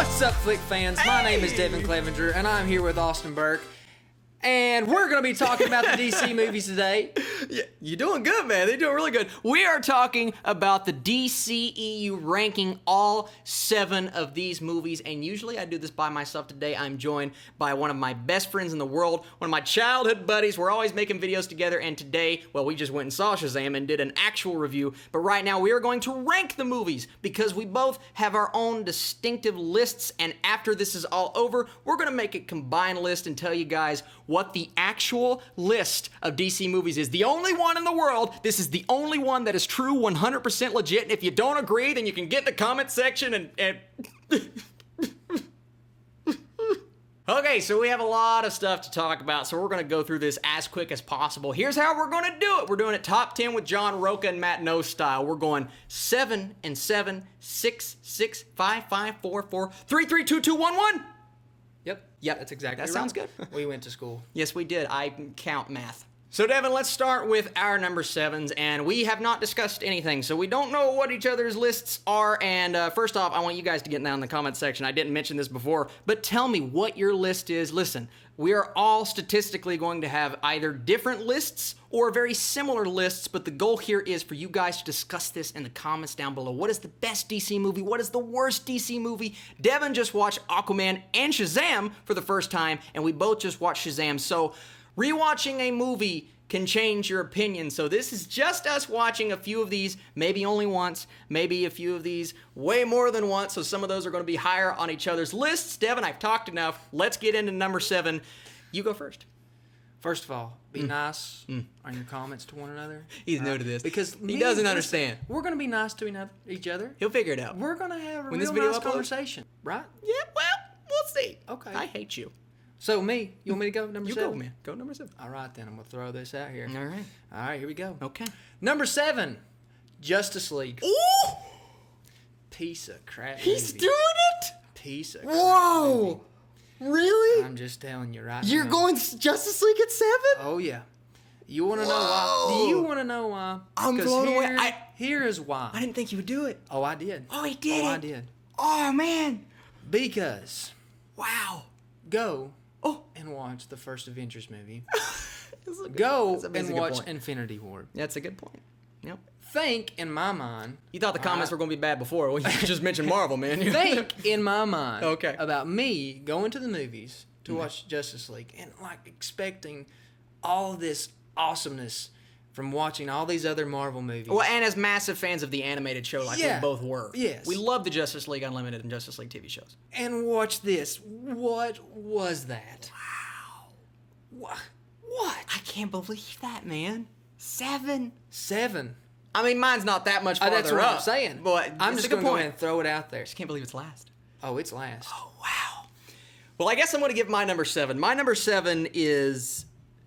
What's up, Flick fans? My name is Devin Clevenger, and I'm here with Austin Burke. And we're going to be talking about the DC movies today. Yeah, you're doing good, man. They're doing really good. We are talking about the DCEU, ranking all 7 of these movies. And usually I do this by myself. Today I'm joined by one of my best friends in the world, one of my childhood buddies. We're always making videos together. And today, well, we just went and saw Shazam and did an actual review. But right now we are going to rank the movies because we both have our own distinctive lists. And after this is all over, we're going to make a combined list and tell you guys what the actual list of DC movies is. The only one in the world. This is the only one that is true, 100% legit. And if you don't agree, then you can get in the comment section and... Okay, so we have a lot of stuff to talk about, so we're going to go through this as quick as possible. Here's how we're going to do it. We're doing it top 10 with John Roca and Matt No style. We're going 7 and 7, 6, 6, 5, 5, 4, 4, 3, 3, 2, 2, 1, 1. Yep, that's exactly That right. sounds good. We went to school. Yes, we did. I count math. So, Devin, let's start with our number 7s, and we have not discussed anything, so we don't know what each other's lists are, and first off, I want you guys to get down in the comment section. I didn't mention this before, but tell me what your list is. Listen, we are all statistically going to have either different lists or very similar lists, but the goal here is for you guys to discuss this in the comments down below. What is the best DC movie? What is the worst DC movie? Devin just watched Aquaman and Shazam for the first time, and we both just watched Shazam, so rewatching a movie can change your opinion. So this is just us watching a few of these, maybe only once, maybe a few of these way more than once. So some of those are going to be higher on each other's lists. Devin, I've talked enough. Let's get into number 7. You go first. First of all, be nice on your comments to one another. He's new to this. Because he doesn't understand. We're going to be nice to each other. He'll figure it out. We're going to have a When real this video nice uploads? conversation, right? Yeah, well, we'll see. Okay. I hate you. So me, you want me to go number You 7? go, man. Go number 7. All right, then. I'm going to throw this out here. All right. All right, here we go. Okay. Number 7, Justice League. Ooh! Piece of crap He's movie. doing it? Piece of crap Whoa! Really? movie. I'm just telling you right You're now. going Justice League at 7? Oh, yeah. You want to know why? Whoa! Do you want to know why? I'm 'Cause blown away. here- Here is why. I didn't think you would do it. Oh, I did. Oh, he did Oh, it. I did. Oh, man. Because Wow. go Oh. and watch the first Avengers movie. That's a good- Go that's a and good watch point. Infinity War. That's a good point. Yep. Think, in my mind... You thought the comments Alright. were going to be bad before. Well, you just mentioned Marvel, man. Think, in my mind, Okay. about me going to the movies to watch Justice League and, like, expecting all this awesomeness from watching all these other Marvel movies. Well, and as massive fans of the animated show, like Yeah. we both were. Yes. We love the Justice League Unlimited and Justice League TV shows. And watch this. What was that? Wow. What? I can't believe that, man. 7. 7. I mean, mine's not that much farther That's what up. I'm saying. But I'm it's just a good going to go point. ahead and throw it out there. I just can't believe it's last. Oh, it's last. Oh, wow. Well, I guess I'm going to give my number 7. My number 7 is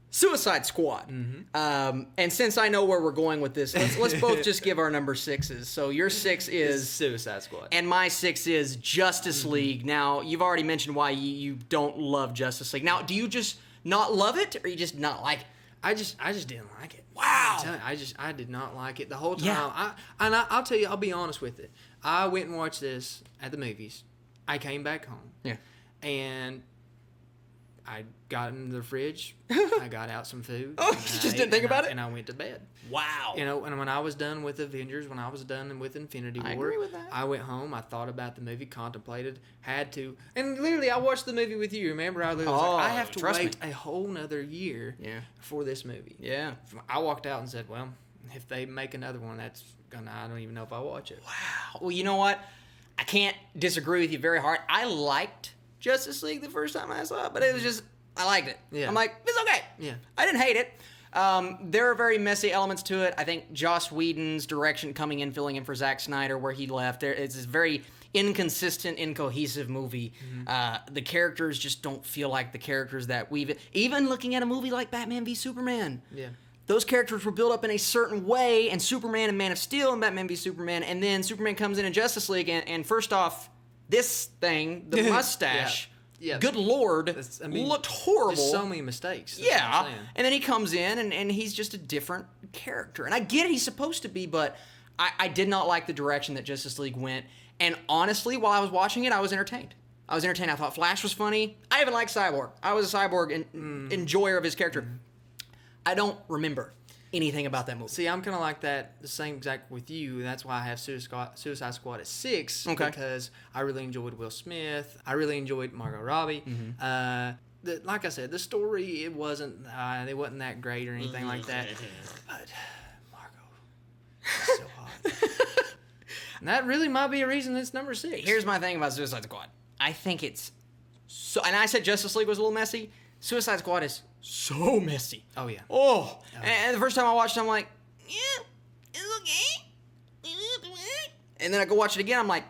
Suicide Squad. And since I know where we're going with this, let's both just give our number 6s. So your 6 is Suicide Squad. and my 6 is Justice League. Now, you've already mentioned why you don't love Justice League. Now, do you just not love it, or you just not like it? I just didn't like it. Wow. I'm telling you, I did not like it the whole time. Yeah. I'll tell you, I'll be honest with it. I went and watched this at the movies. I came back home. Yeah. And I got in the fridge. I got out some food. Oh, and you I just ate, didn't think and about it? And I went to bed. Wow. You know, and when I was done with Avengers, when I was done with Infinity War, I agree with that. I went home, I thought about the movie, contemplated, had to, and literally I watched the movie with you. Remember, I literally was Oh, like, I have to trust wait me. a whole nother year Yeah. for this movie. Yeah. I walked out and said, well, if they make another one, that's gonna, I don't even know if I watch it. Wow. Well, you know what? I can't disagree with you very hard. I liked Justice League the first time I saw it, but it was just, I liked it. Yeah. I'm like, it's okay. Yeah. I didn't hate it. There are very messy elements to it. I think Joss Whedon's direction coming in, filling in for Zack Snyder where he left, it's this very inconsistent, incohesive movie. The characters just don't feel like the characters that we've... Even looking at a movie like Batman v Superman. Yeah. Those characters were built up in a certain way, and Superman and Man of Steel and Batman v Superman, and then Superman comes in Justice League, and first off, this thing, the mustache, Yeah. good lord, That's- I mean, looked horrible. There's so many mistakes. That's what Yeah, I'm saying. and then he comes in, and he's just a different character. And I get it, he's supposed to be, but I did not like the direction that Justice League went. And honestly, while I was watching it, I was entertained. I was entertained. I thought Flash was funny. I even liked Cyborg. I was a Cyborg enjoyer of his character. I don't remember anything about that movie. See, I'm kind of like that, the same exact with you. That's why I have Suicide Squad at 6. Okay. Because I really enjoyed Will Smith. I really enjoyed Margot Robbie. Like I said, the story, it wasn't that great or anything like that. But Margot is so hot. And that really might be a reason it's number 6. Here's my thing about Suicide Squad. I think it's so, and I said Justice League was a little messy. Suicide Squad is so messy. Oh, yeah. Oh. And the first time I watched it, I'm like, yeah, it's okay. And then I go watch it again, I'm like,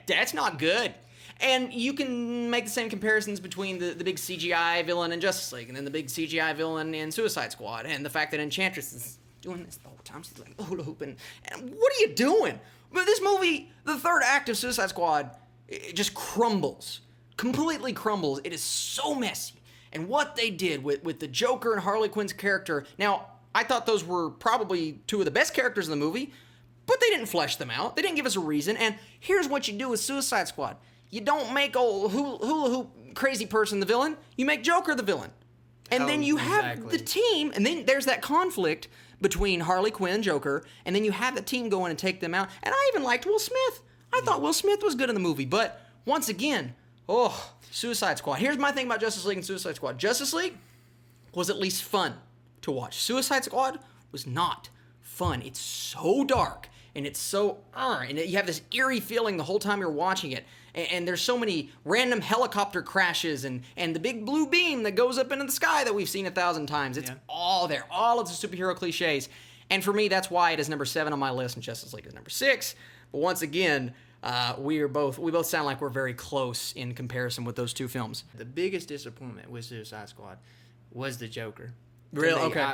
that's not good. And you can make the same comparisons between the big CGI villain in Justice League and then the big CGI villain in Suicide Squad and the fact that Enchantress is doing this the whole time. She's like, hula hooping. And what are you doing? But this movie, the third act of Suicide Squad, it just crumbles. Completely crumbles. It is so messy. And what they did with the Joker and Harley Quinn's character. Now, I thought those were probably two of the best characters in the movie, but they didn't flesh them out. They didn't give us a reason. And here's what you do with Suicide Squad. You don't make old hula hoop crazy person the villain. You make Joker the villain. And then you have the team, and then there's that conflict between Harley Quinn and Joker, and then you have the team go in and take them out. And I even liked Will Smith. I thought Will Smith was good in the movie. But once again, Suicide Squad. Here's my thing about Justice League and Suicide Squad. Justice League was at least fun to watch. Suicide Squad was not fun. It's so dark, and it's so and you have this eerie feeling the whole time you're watching it. And there's so many random helicopter crashes and the big blue beam that goes up into the sky that we've seen 1,000 times. It's all there. All of the superhero cliches. And for me, that's why it is number 7 on my list and Justice League is number 6. But once again, we both sound like we're very close in comparison with those two films. The biggest disappointment with Suicide Squad was the Joker. Really? Okay.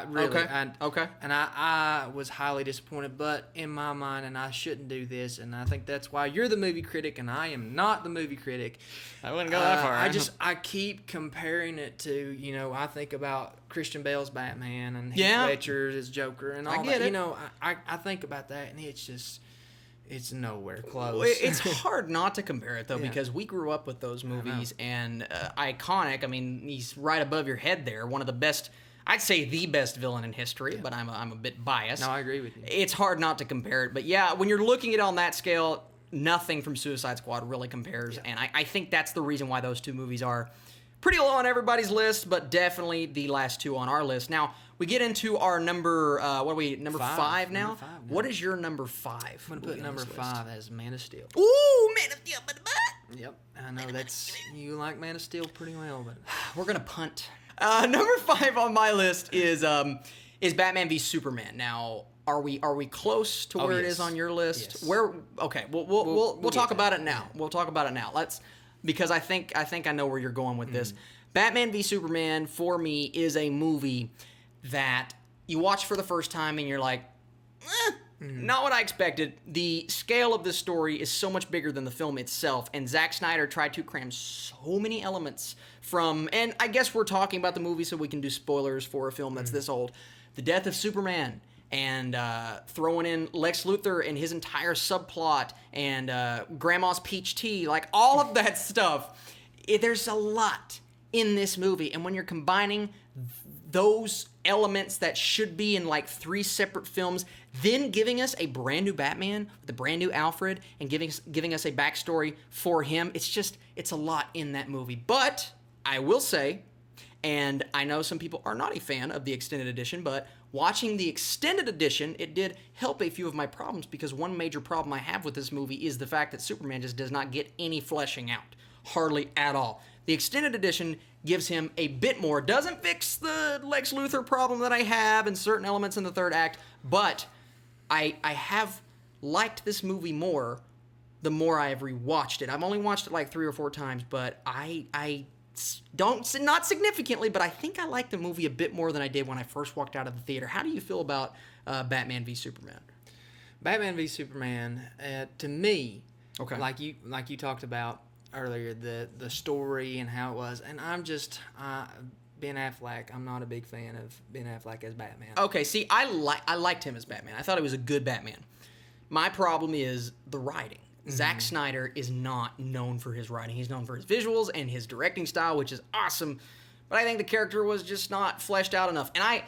Okay. And I was highly disappointed, but in my mind, and I shouldn't do this, and I think that's why you're the movie critic and I am not the movie critic. I wouldn't go that far. I keep comparing it to, I think about Christian Bale's Batman and Heath Ledger's Joker and all that. I think about that, and it's nowhere close. It's hard not to compare it, though, because we grew up with those movies, and iconic. I mean, he's right above your head there. One of the best, I'd say the best villain in history, but I'm a bit biased. No, I agree with you. It's hard not to compare it. But yeah, when you're looking at it on that scale, nothing from Suicide Squad really compares. And I think that's the reason why those two movies are pretty low on everybody's list, but definitely the last two on our list. Now, we get into our number, number 5 now? Number 5 now. What is your number 5? I'm going to put number 5 as Man of Steel. Ooh, Man of Steel. Yep. I know you like Man of Steel pretty well, but we're going to punt. Number 5 on my list is Batman v Superman. Now, are we close to where it is on your list? Yes. We'll talk about it now. We'll talk about it now. Because I think I know where you're going with this. Batman v Superman for me is a movie that you watch for the first time and you're like, not what I expected. The scale of this story is so much bigger than the film itself, and Zack Snyder tried to cram so many elements from, and I guess we're talking about the movie so we can do spoilers for a film that's this old, the death of Superman, and throwing in Lex Luthor and his entire subplot, and Grandma's peach tea, like all of that stuff. There's a lot in this movie, and when you're combining those elements that should be in like 3 separate films, then giving us a brand new Batman with a brand new Alfred and giving us a backstory for him, it's a lot in that movie. But I will say, and I know some people are not a fan of the extended edition, but watching the extended edition, it did help a few of my problems, because one major problem I have with this movie is the fact that Superman just does not get any fleshing out. Hardly at all. The extended edition gives him a bit more. Doesn't fix the Lex Luthor problem that I have in certain elements in the third act, but I have liked this movie more the more I have rewatched it. I've only watched it like 3 or 4 times, but I don't, not significantly, but I think I like the movie a bit more than I did when I first walked out of the theater. How do you feel about Batman v Superman? Batman v Superman, to me, okay, like you talked about earlier, the story and how it was, and I'm just Ben Affleck. I'm not a big fan of Ben Affleck as Batman. Okay, see, I liked him as Batman. I thought he was a good Batman. My problem is the writing. Zack Snyder is not known for his writing. He's known for his visuals and his directing style, which is awesome. But I think the character was just not fleshed out enough. And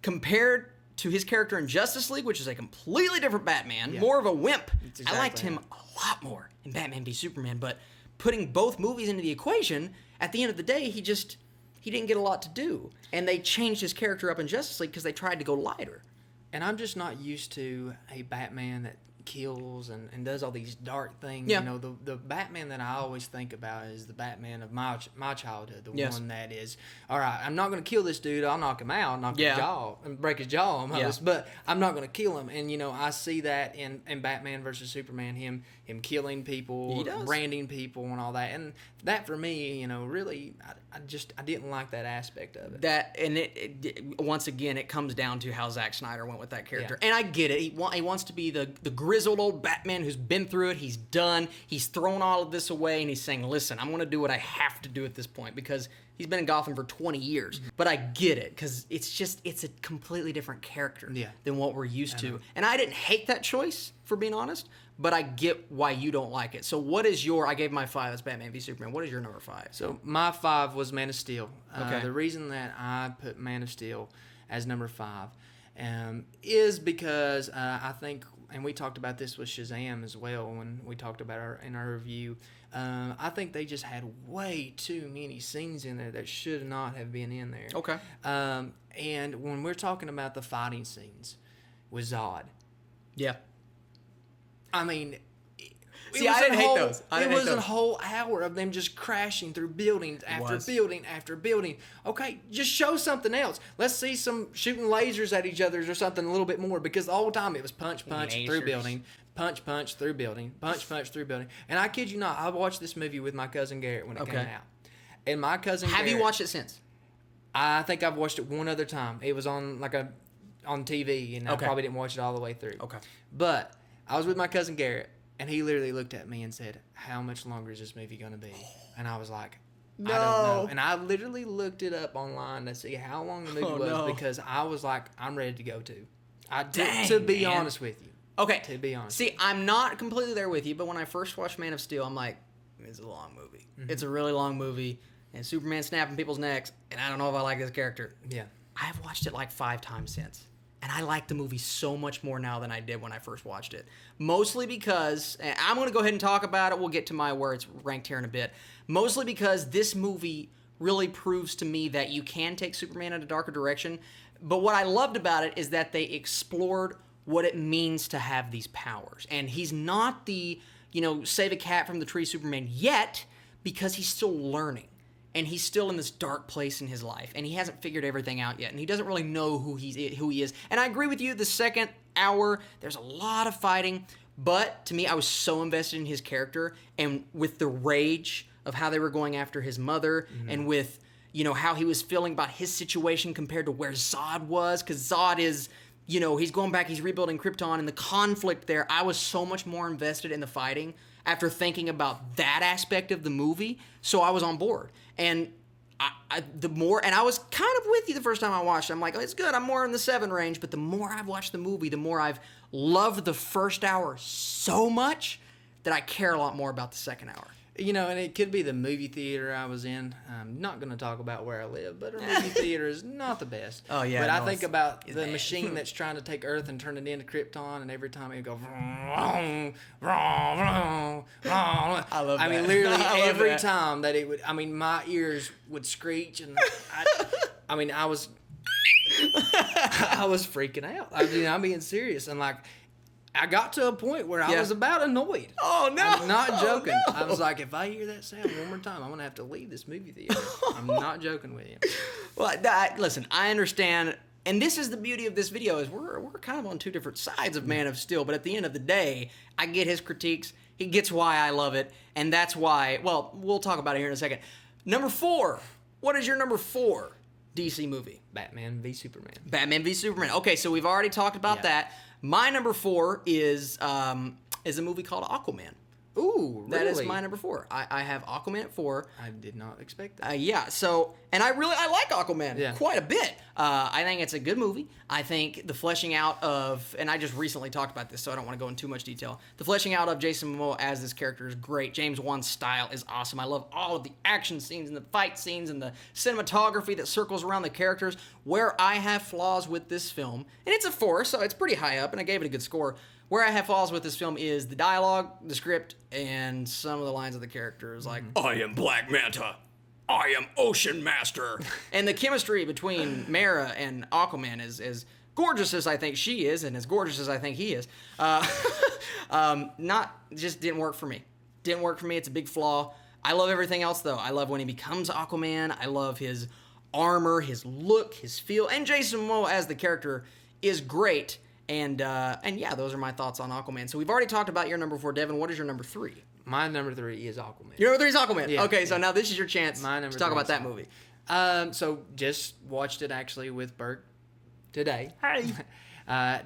compared to his character in Justice League, which is a completely different Batman, more of a wimp, I liked him a lot more in Batman v Superman. But putting both movies into the equation, at the end of the day, he didn't get a lot to do. And they changed his character up in Justice League because they tried to go lighter. And I'm just not used to a Batman that kills and does all these dark things. Yeah. You know, the Batman that I always think about is the Batman of my childhood. The one that is, all right, I'm not going to kill this dude. I'll knock him out, knock his jaw, and break his jaw almost. But I'm not going to kill him. And, you know, I see that in Batman versus Superman, him killing people, branding people and all that. And that, for me, you know, really, I didn't like that aspect of it. That, and it once again, it comes down to how Zack Snyder went with that character. And I get it. He wants to be the grizzled old Batman who's been through it. He's done. He's thrown all of this away, and he's saying, listen, I'm going to do what I have to do at this point, because he's been in Gotham for 20 years. But I get it, because it's a completely different character than what we're used to. And I didn't hate that choice, for being honest, but I get why you don't like it. So what is I gave my 5 as Batman v Superman. What is your number 5? So my 5 was Man of Steel. The reason that I put Man of Steel as number 5 is because I think, and we talked about this with Shazam as well when we talked about in our review, I think they just had way too many scenes in there that should not have been in there. Okay. And when we're talking about the fighting scenes with Zod. Yeah. I mean, See, I didn't hate those. It was a whole hour of them just crashing through building after building after building. Okay, just show something else. Let's see some shooting lasers at each other or something a little bit more, because the whole time it was punch, through building, punch, through building, punch, through building. And I kid you not, I watched this movie with my cousin Garrett when it came out. And my cousin Have you watched it since? I think I've watched it one other time. It was on on TV, and I probably didn't watch it all the way through. Okay. But I was with my cousin Garrett, and he literally looked at me and said, how much longer is this movie going to be? And I was like, I don't know. And I literally looked it up online to see how long the movie was, because I was like, I'm ready to go to be honest with you. Okay. To be honest. See, I'm not completely there with you, but when I first watched Man of Steel, I'm like, it's a long movie. Mm-hmm. It's a really long movie, and Superman snapping people's necks, and I don't know if I like this character. Yeah. I've watched it like 5 times since. And I like the movie so much more now than I did when I first watched it. Mostly because, and I'm going to go ahead and talk about it. We'll get to where it's ranked here in a bit. Mostly because this movie really proves to me that you can take Superman in a darker direction. But what I loved about it is that they explored what it means to have these powers. And he's not the, save a cat from the tree Superman yet, because he's still learning. And he's still in this dark place in his life, and he hasn't figured everything out yet, and he doesn't really know who he is. And I agree with you, the second hour, there's a lot of fighting, but to me, I was so invested in his character, and with the rage of how they were going after his mother, and with, how he was feeling about his situation compared to where Zod was, because Zod is, he's going back, he's rebuilding Krypton, and the conflict there, I was so much more invested in the fighting after thinking about that aspect of the movie, so I was on board. And I was kind of with you the first time I watched it. I'm like, oh, it's good. I'm more in the 7 range. But the more I've watched the movie, the more I've loved the first hour so much that I care a lot more about the second hour. And it could be the movie theater I was in. I'm not going to talk about where I live, but a movie theater is not the best. Oh, yeah. But I think about the machine that's trying to take Earth and turn it into Krypton, and every time it would go, vroom, vroom, vroom, vroom. I love that. I mean, literally every time that it would, my ears would screech, and I was freaking out. I'm being serious, and I got to a point where I was about annoyed. Oh, no. I'm not joking. No. I was like, if I hear that sound one more time, I'm going to have to leave this movie theater. I'm not joking with you. Well, listen, I understand. And this is the beauty of this video, is we're kind of on 2 different sides of Man of Steel. But at the end of the day, I get his critiques. He gets why I love it. And that's why, well, we'll talk about it here in a second. Number 4. What is your number 4 DC movie? Batman v Superman. Batman v Superman. Okay, so we've already talked about that. My number 4 is a movie called Aquaman. Ooh, really? That is my number 4. I have Aquaman at 4. I did not expect that. Yeah, so, and I like Aquaman quite a bit. I think it's a good movie. I think the fleshing out of, and I just recently talked about this, so I don't want to go in too much detail. The fleshing out of Jason Momoa as this character is great. James Wan's style is awesome. I love all of the action scenes and the fight scenes and the cinematography that circles around the characters. Where I have flaws with this film, and it's a 4, so it's pretty high up, and I gave it a good score. Where I have flaws with this film is the dialogue, the script, and some of the lines of the characters, like, I am Black Manta. I am Ocean Master. And the chemistry between Mera and Aquaman is as gorgeous as I think she is, and as gorgeous as I think he is. Just didn't work for me. Didn't work for me. It's a big flaw. I love everything else, though. I love when he becomes Aquaman. I love his armor, his look, his feel, and Jason Momoa as the character is great. And yeah, those are my thoughts on Aquaman. So we've already talked about your number 4, Devin. What is your number 3? My number 3 is Aquaman. Your number 3 is Aquaman. Yeah, okay, so now this is your chance My to number talk 3 about is that movie. So just watched it actually with Burke today. Hey.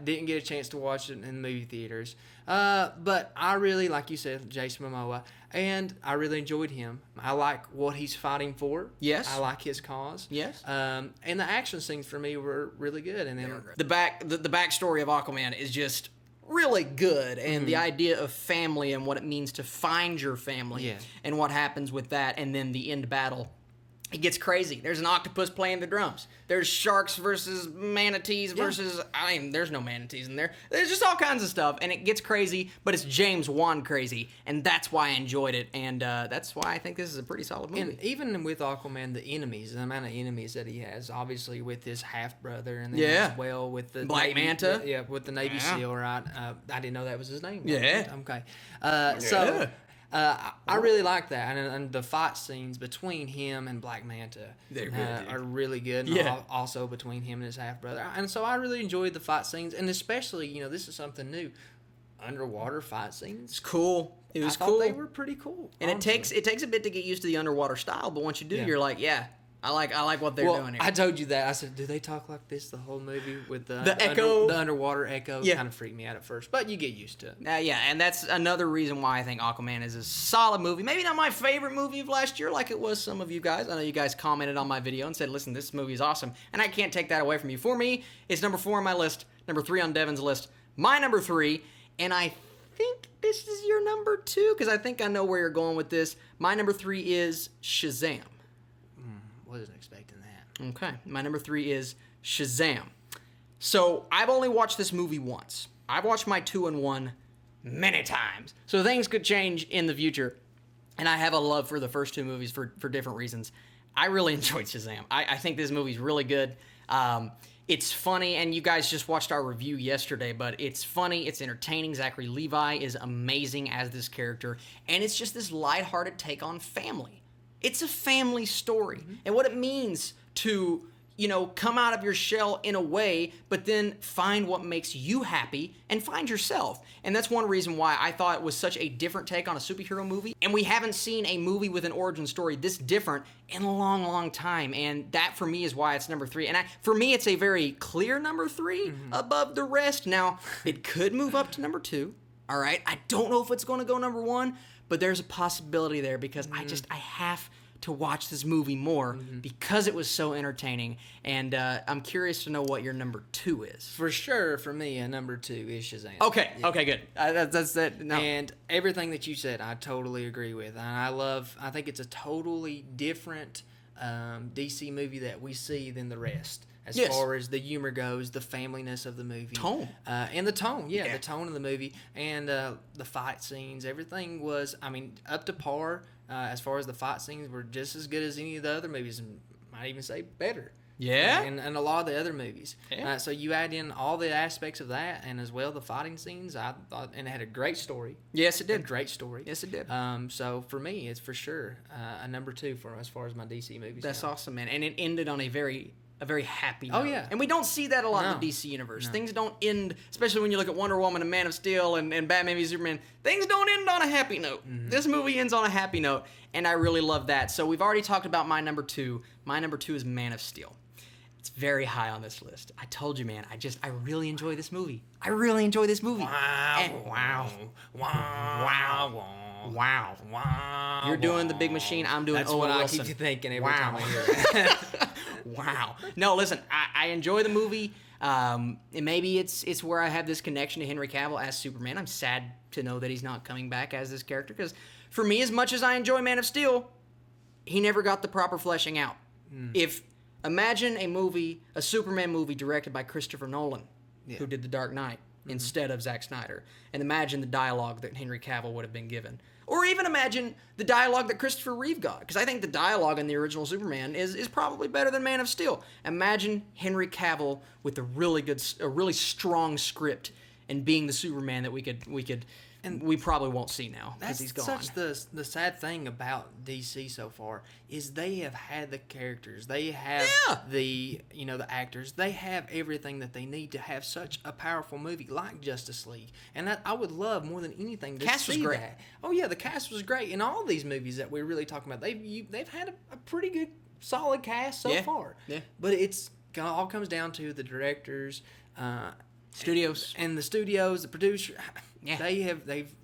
Didn't get a chance to watch it in movie theaters. But I really, like you said, Jason Momoa, and I really enjoyed him. I like what he's fighting for. Yes. I like his cause. Yes. And the action scenes for me were really good. And then The backstory of Aquaman is just really good, and the idea of family and what it means to find your family and what happens with that, and then the end battle. It gets crazy. There's an octopus playing the drums. There's sharks versus manatees versus... there's no manatees in there. There's just all kinds of stuff, and it gets crazy, but it's James Wan crazy, and that's why I enjoyed it, and that's why I think this is a pretty solid movie. And even with Aquaman, the amount of enemies that he has, obviously with his half-brother, and then as well with the Black Navy, Manta. with the Navy SEAL, right? I didn't know that was his name. Yeah. Okay. So... I really like that, and the fight scenes between him and Black Manta are really good, and also between him and his half-brother. And so I really enjoyed the fight scenes, and especially, this is something new, underwater fight scenes. It's cool. It was I cool. thought they were pretty cool. And honestly. it takes a bit to get used to the underwater style, but once you do, you're like, I like what they're doing here. I told you that. I said, do they talk like this the whole movie with the echo? The underwater echo kind of freaked me out at first, but you get used to it. And that's another reason why I think Aquaman is a solid movie. Maybe not my favorite movie of last year like it was some of you guys. I know you guys commented on my video and said, listen, this movie is awesome, and I can't take that away from you. For me, it's number 4 on my list, number 3 on Devin's list, my number 3, and I think this is your number 2, because I think I know where you're going with this. My number 3 is Shazam. Wasn't expecting that. Okay, my number 3 is Shazam. So I've only watched this movie once. I've watched my 2-in-1 many times. So things could change in the future. And I have a love for the first 2 movies for different reasons. I really enjoyed Shazam. I think this movie's really good. It's funny, and you guys just watched our review yesterday, but it's funny, it's entertaining. Zachary Levi is amazing as this character, and it's just this lighthearted take on family. It's a family story, and what it means to, come out of your shell in a way, but then find what makes you happy and find yourself. And that's one reason why I thought it was such a different take on a superhero movie. And we haven't seen a movie with an origin story this different in a long, long time. And that for me is why it's number 3. And for me, it's a very clear number 3 above the rest. Now, it could move up to number 2. All right. I don't know if it's going to go number 1, but there's a possibility there because I have to watch this movie more because it was so entertaining, and I'm curious to know what your number 2 is. For sure, for me, a number 2 is Shazam. Okay, good. That's that. No. And everything that you said, I totally agree with. And I think it's a totally different DC movie that we see than the rest. As far as the humor goes, the familyness of the movie. Tone. And the tone, the tone of the movie. And the fight scenes, everything was, up to par. As far as the fight scenes were just as good as any of the other movies, and might even say better. Yeah? And a lot of the other movies. Yeah. So you add in all the aspects of that, and as well the fighting scenes, I thought, and it had a great story. Yes, it did. A great story. Yes, it did. So for me, it's for sure a number 2 as far as my DC movies. That's go. awesome, man. And it ended on a very happy note. Oh, yeah. And we don't see that a lot in the DC universe. No. Things don't end, especially when you look at Wonder Woman and Man of Steel and Batman v Superman, things don't end on a happy note. This movie ends on a happy note, and I really love that. So we've already talked about my number 2. My number 2 is Man of Steel. It's very high on this list. I told you, man, I really enjoy this movie. I really enjoy this movie. Wow. Wow. Wow. You're doing the big machine. I'm doing That's Owen what Wilson. I keep thinking every Wow. time I hear that. Wow. No, listen, I enjoy the movie. And maybe it's where I have this connection to Henry Cavill as Superman. I'm sad to know that he's not coming back as this character, because for me, as much as I enjoy Man of Steel, he never got the proper fleshing out. If imagine a Superman movie directed by Christopher Nolan, who did The Dark Knight, instead of Zack Snyder, and imagine the dialogue that Henry Cavill would have been given. Or even imagine the dialogue that Christopher Reeve got, because I think the dialogue in the original Superman is probably better than Man of Steel. Imagine Henry Cavill with a really strong script and being the Superman that we probably won't see now because he's gone. That's such the sad thing about DC so far is they have had the characters, they have the actors, they have everything that they need to have such a powerful movie like Justice League, and I would love more than anything to cast see was great. that. Oh yeah, the cast was great in all these movies that we're really talking about. They've had a pretty good solid cast so far. Yeah, but it's all comes down to the directors, studios, and the studios, the producer. Yeah. They've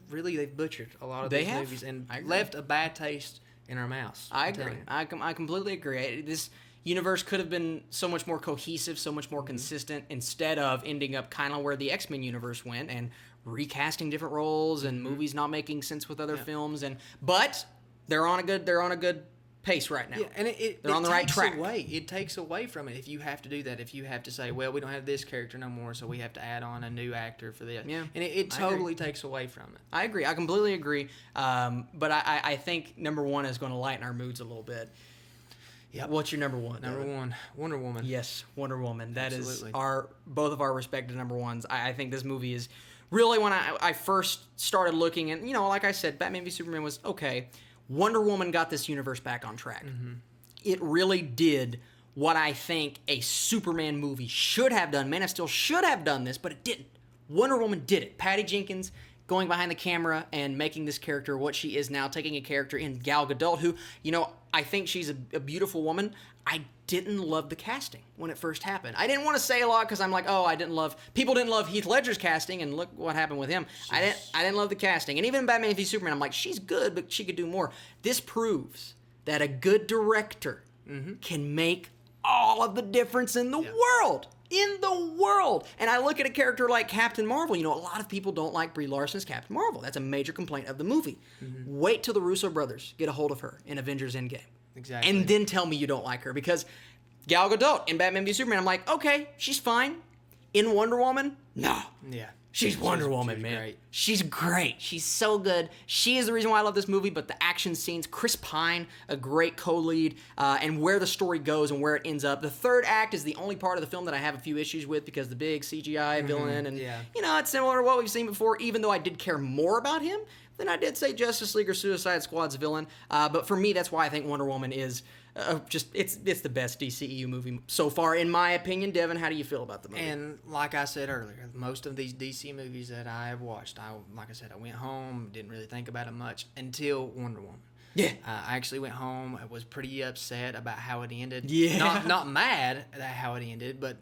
butchered a lot of these movies and left a bad taste in our mouths. I agree. I completely agree. This universe could have been so much more cohesive, so much more consistent, instead of ending up kind of where the X-Men universe went and recasting different roles and movies not making sense with other films. But they're on a good pace right now. Yeah, and they're on the right track. It takes away from it if you have to do that. If you have to say, well, we don't have this character no more, so we have to add on a new actor for this. Yeah, and it totally takes away from it. I agree. I completely agree. But I think number one is going to lighten our moods a little bit. Yep. What's your number one? Number one, Wonder Woman. Yes, Wonder Woman. That Absolutely. is both of our respective number ones. I think this movie is really, when I first started looking, and like I said, Batman v Superman was okay. Wonder Woman got this universe back on track. Mm-hmm. It really did what I think a Superman movie should have done. Man of Steel should have done this, but it didn't. Wonder Woman did it. Patty Jenkins going behind the camera and making this character what she is now, taking a character in Gal Gadot, who, I think she's a beautiful woman. I didn't love the casting when it first happened. I didn't want to say a lot because I'm like, people didn't love Heath Ledger's casting, and look what happened with him. I didn't love the casting. And even in Batman v Superman, I'm like, she's good, but she could do more. This proves that a good director can make all of the difference in the world. In the world. And I look at a character like Captain Marvel. A lot of people don't like Brie Larson's Captain Marvel. That's a major complaint of the movie. Mm-hmm. Wait till the Russo brothers get a hold of her in Avengers Endgame. Exactly. And then tell me you don't like her, because Gal Gadot in Batman v Superman, I'm like, okay, she's fine. In Wonder Woman, no. Yeah. She's Wonder Woman, man. Great. She's great. She's so good. She is the reason why I love this movie, but the action scenes, Chris Pine, a great co-lead, and where the story goes and where it ends up. The third act is the only part of the film that I have a few issues with, because the big CGI villain, and it's similar to what we've seen before, even though I did care more about him than I did, say, Justice League or Suicide Squad's villain. But for me, that's why I think Wonder Woman is it's the best DCEU movie so far, in my opinion. Devin, how do you feel about the movie? And like I said earlier, most of these DC movies that I have watched, I went home, didn't really think about it much until Wonder Woman. Yeah. I actually went home. I was pretty upset about how it ended. Yeah. Not mad at how it ended, but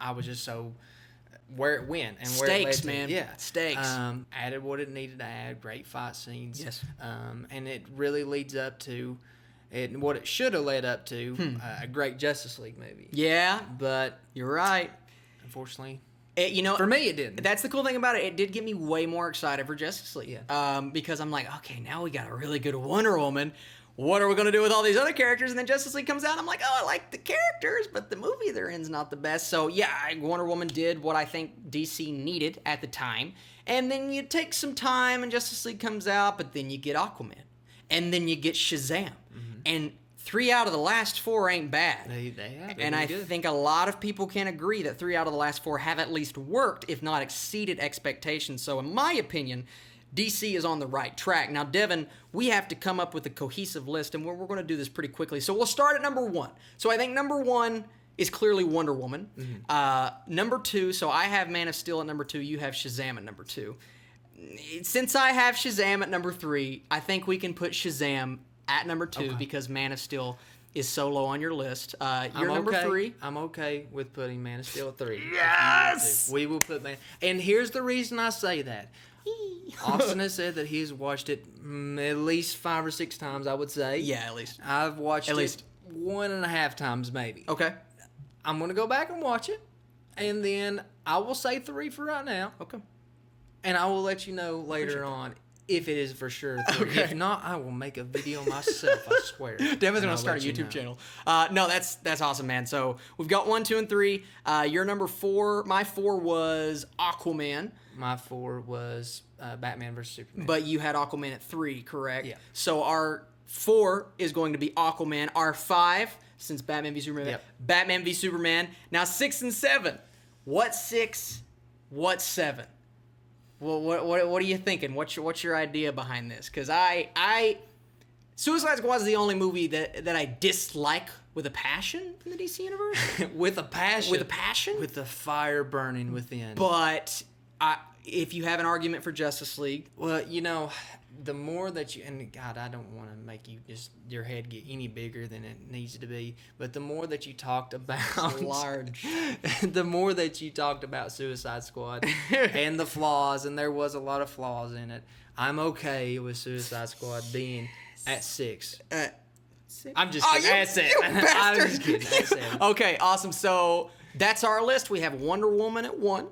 I was just so where it went and where stakes, it led to. man. Yeah. Stakes. Added what it needed to add. Great fight scenes. Yes. And it really leads up to what it should have led up to, a great Justice League movie. Yeah. But you're right. Unfortunately, for me it didn't. That's the cool thing about it. It did get me way more excited for Justice League. Yeah. Because I'm like, okay, now we got a really good Wonder Woman. What are we going to do with all these other characters? And then Justice League comes out, and I'm like, oh, I like the characters, but the movie they're in's not the best. So, yeah, Wonder Woman did what I think DC needed at the time. And then you take some time, and Justice League comes out, but then you get Aquaman. And then you get Shazam. Mm-hmm. And 3 out of the last 4 ain't bad. And I think a lot of people can agree that 3 out of the last 4 have at least worked, if not exceeded expectations. So, in my opinion, DC is on the right track. Now, Devin, we have to come up with a cohesive list, and we're going to do this pretty quickly. So we'll start at number 1. So I think number 1 is clearly Wonder Woman. Mm-hmm. Number 2, so I have Man of Steel at number 2. You have Shazam at number 2. Since I have Shazam at number 3, I think we can put Shazam at number 2 because Man of Steel is so low on your list. You're number 3. I'm okay with putting Man of Steel at 3. Yes! We will put Man. And here's the reason I say that. Austin has said that he's watched it at least 5 or 6 times, I would say. Yeah, at least. I've watched it 1.5 times, maybe. Okay. I'm going to go back and watch it, and then I will say 3 for right now. Okay. And I will let you know later on if it is for sure 3. Okay. If not, I will make a video myself, I swear. Devin's going to start a YouTube channel. No, that's awesome, man. So we've got 1, 2, and 3. Your number 4, my 4 was Aquaman. My 4 was Batman vs. Superman. But you had Aquaman at 3, correct? Yeah. So our 4 is going to be Aquaman. Our 5, since Batman v Superman, Yep. Batman v Superman. Now 6 and 7. What 6? What 7? Well, what are you thinking? What's your idea behind this? Because I Suicide Squad is the only movie that I dislike with a passion in the DC universe. With a passion. With a passion. With the fire burning within. But if you have an argument for Justice League, well, you know, the more that you, and God, I don't want to make you just your head get any bigger than it needs to be, but the more that you talked about large, the more that you talked about Suicide Squad and the flaws, and there was a lot of flaws in it, I'm okay with Suicide Squad being at 6. I'm just kidding. At 7. I'm just kidding. At 7. Okay, awesome. So that's our list. We have Wonder Woman at 1.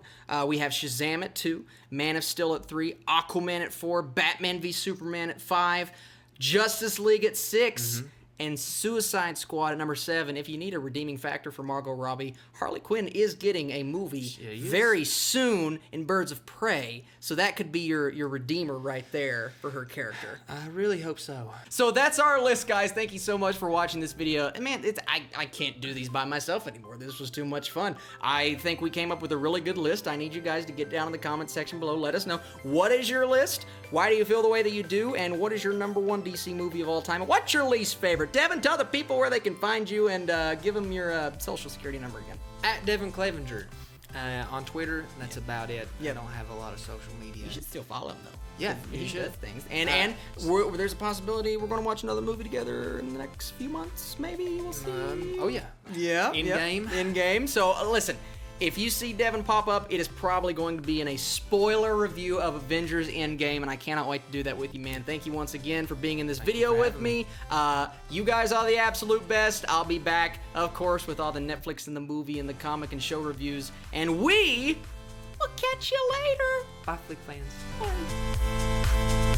We have Shazam at 2. Man of Steel at 3. Aquaman at 4. Batman v Superman at 5. Justice League at 6. And Suicide Squad at number 7. If you need a redeeming factor for Margot Robbie, Harley Quinn is getting a movie very soon in Birds of Prey. So that could be your redeemer right there for her character. I really hope so. So that's our list, guys. Thank you so much for watching this video. And man, I can't do these by myself anymore. This was too much fun. I think we came up with a really good list. I need you guys to get down in the comment section below. Let us know, what is your list? Why do you feel the way that you do? And what is your number 1 DC movie of all time? And what's your least favorite? Devin, tell the people where they can find you, and give them your social security number again. At Devin Clevenger on Twitter. That's about it. I don't have a lot of social media. You should still follow him, though. Yeah, he should. does things. And there's a possibility we're going to watch another movie together in the next few months, maybe. We'll see. Oh, yeah. Yeah. In-game. In-game. So, listen. If you see Devin pop up, it is probably going to be in a spoiler review of Avengers Endgame, and I cannot wait to do that with you, man. Thank you once again for being in this video with me. You guys are the absolute best. I'll be back, of course, with all the Netflix and the movie and the comic and show reviews, and we will catch you later. Bye, Flick fans. Bye.